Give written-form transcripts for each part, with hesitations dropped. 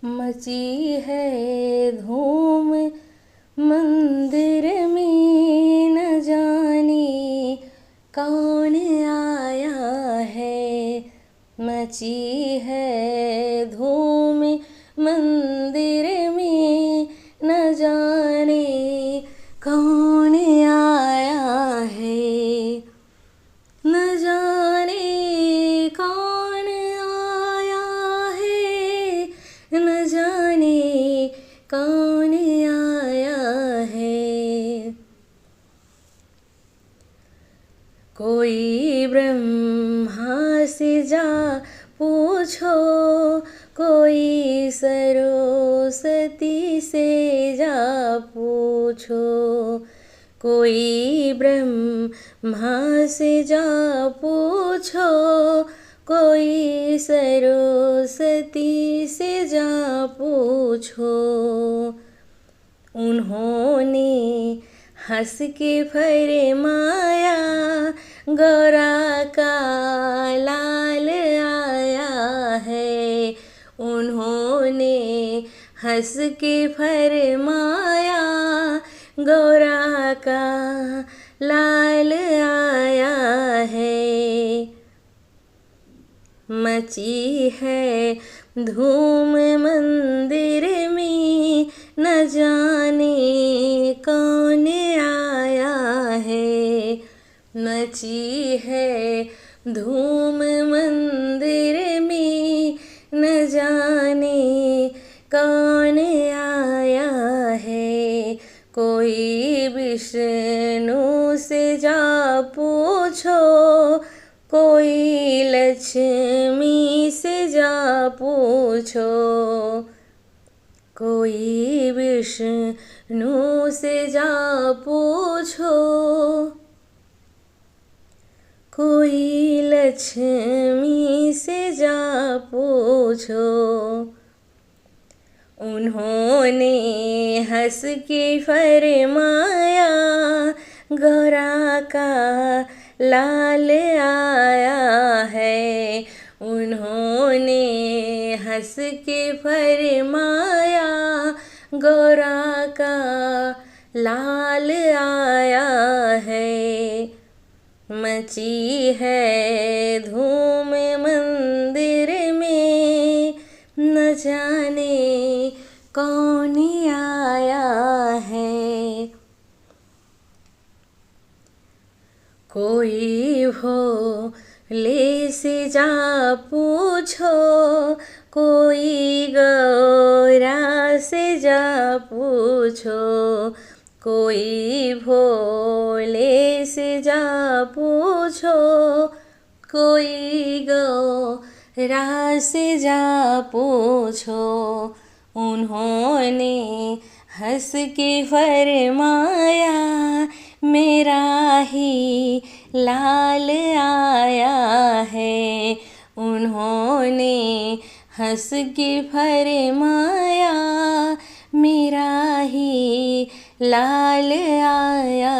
मची है धूम मंदिर में, न जाने कौन आया है। मची है धूम मंदिर में, न जाने कौन आया है। न जाने कौन आया है, न जाने कौन आया है। कोई ब्रह्मा से जा पूछो, कोई सरस्वती से जा पूछो। कोई ब्रह्मा से जा पूछो, कोई सरस्वती से जा पूछो। उन्होंने हंस के फरमाया, गौरा का लाल आया है। उन्होंने हंस के फरमाया, गौरा का लाल आया है। मची है धूम मंदिर में, न जाने कौन आया है। मची है धूम मंदिर में, न जाने कौन आया है। कोई विष्णु से जा पूछो, कोई लक्ष्मी से जा पूछो। कोई विष्णु से जा पूछो, कोई लक्ष्मी से जा पूछो। उन्होंने हंस के फरमाया, गौरा का लाल आया है। उन्होंने हंस के फरमाया, गौरा का लाल आया है। मची है धूम मंदिर में, न जाने कौन आया है। कोई भोले से जा पूछो, कोई गौरा से जा पूछो। कोई भोले से जा पूछो, कोई गौरा से जा पूछो। उन्होंने हंस के फरमाया, मेरा ही लाल आया है। उन्होंने हंस के फरमाया, मेरा ही लाल आया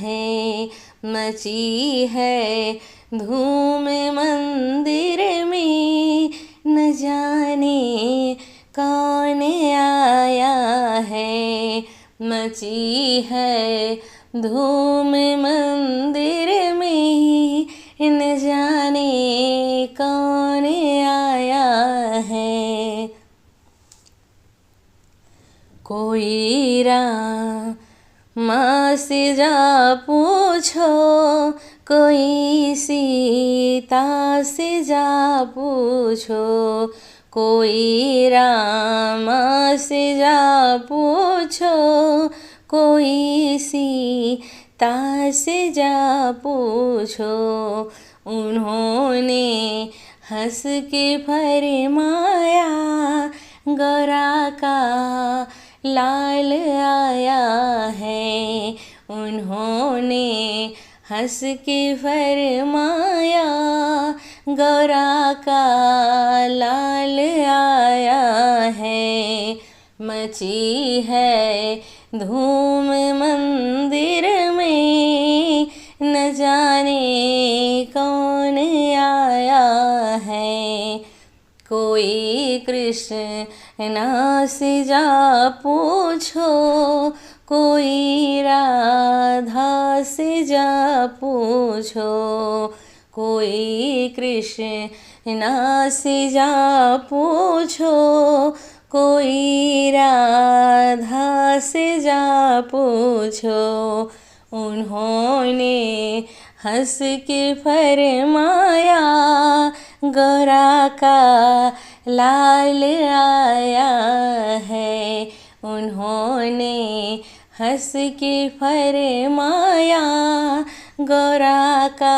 है। मची है धूम मंदिर में, न जाने कौन आया है। मची है धूम मंदिर में, न जाने कौन आया है। कोई रामा से जा पूछो, कोई सीता से जा पूछो। कोई रामा से जा पूछो, कोई सीता से जा पूछो। उन्होंने हंस के फरमाया, गौरा का लाल आया है। उन्होंने हंस के फरमाया, गौरा का लाल आया है। मची है धूम मंदिर में, न जाने कौन आया है। कोई कृष्ण से जा पूछो, कोई राधा से जा पूछो, कोई कृष्ण से जा पूछो, कोई राधा से जा पूछो। उन्होंने हंस के फरमाया, गौरा का लाल आया है। उन्होंने हंस के फरमाया, गौरा का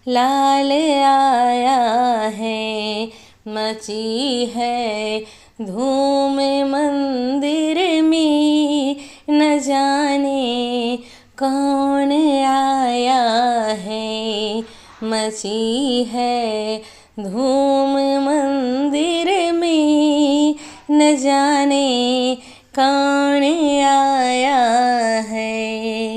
लाल आया है। मची है धूम मंदिर में, न जाने कौन आया है। मची है धूम मंदिर में, न जाने कौन आया है।